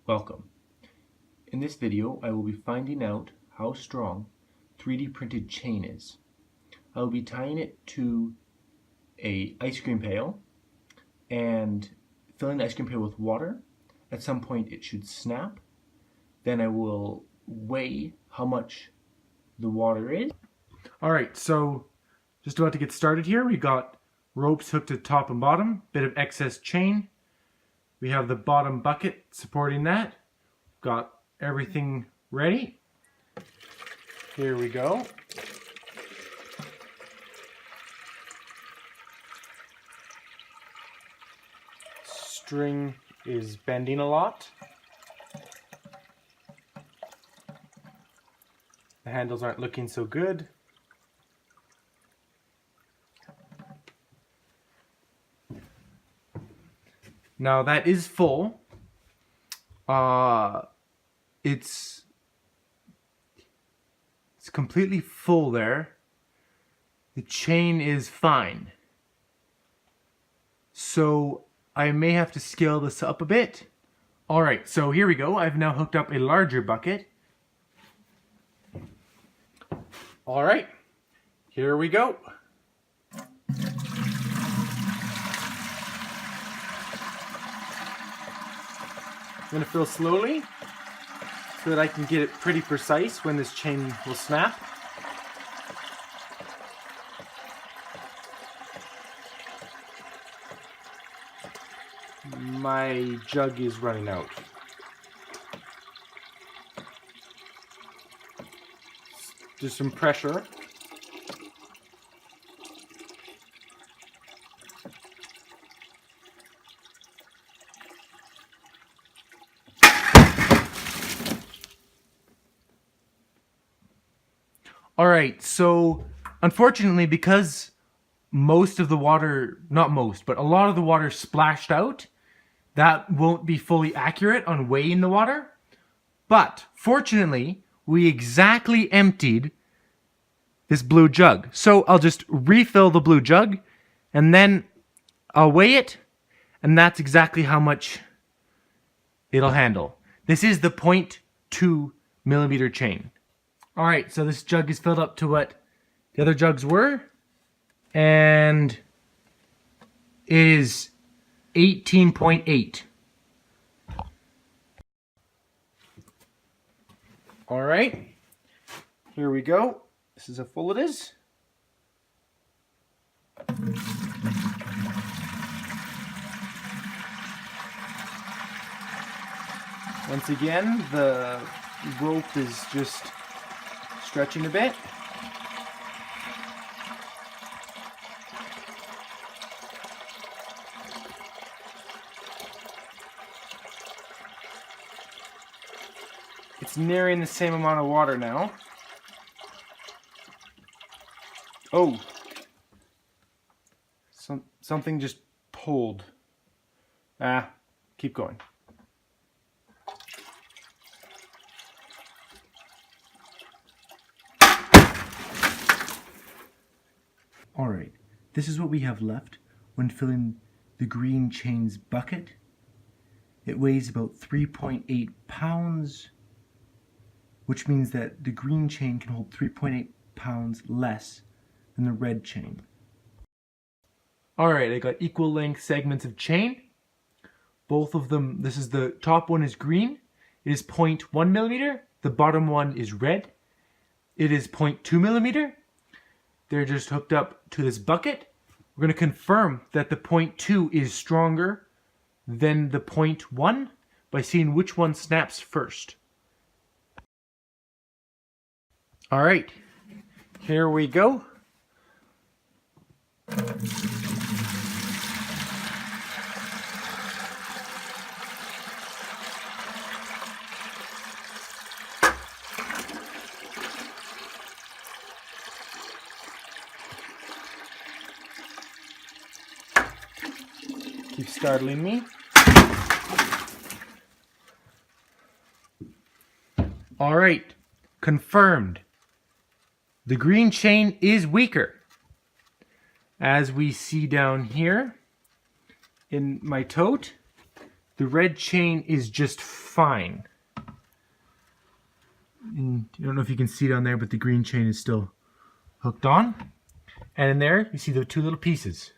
Welcome. In this video, I will be finding out how strong 3D printed chain is. I will be tying it to a ice cream pail and filling the ice cream pail with water. At some point it should snap. Then I will weigh how much the water is. Alright, so just about to get started here. We got ropes hooked to top and bottom, bit of excess chain. We have the bottom bucket supporting that. Got everything ready. Here we go. String is bending a lot. The handles aren't looking so good. Now that is full. It's completely full there. The chain is fine. So I may have to scale this up a bit. Alright, so here we go. I've now hooked up a larger bucket. Alright, here we go. I'm going to fill slowly so that I can get it pretty precise when this chain will snap. My jug is running out. Just some pressure. Alright, so unfortunately, because most of the water, not most, but a lot of the water splashed out, that won't be fully accurate on weighing the water. But fortunately, we exactly emptied this blue jug. So I'll just refill the blue jug and then I'll weigh it, and that's exactly how much it'll handle. This is the 0.2 millimeter chain. Alright, so this jug is filled up to what the other jugs were, and it is 18.8. Alright, here we go. This is how full it is. Once again, the rope is just stretching a bit. It's nearing the same amount of water now. Oh! Something just pulled. Keep going. Alright, this is what we have left when filling the green chain's bucket. It weighs about 3.8 pounds, which means that the green chain can hold 3.8 pounds less than the red chain. Alright, I got equal length segments of chain. Both of them, this is the top one is green. It is 0.1 millimeter. The bottom one is red. It is 0.2 millimeter. They're just hooked up to this bucket. We're going to confirm that the 0.2 is stronger than the 0.1 by seeing which one snaps first. Alright, here we go. Keep startling me. Alright, confirmed. The green chain is weaker. As we see down here in my tote, the red chain is just fine. And I don't know if you can see down there, but the green chain is still hooked on. And in there, you see the two little pieces.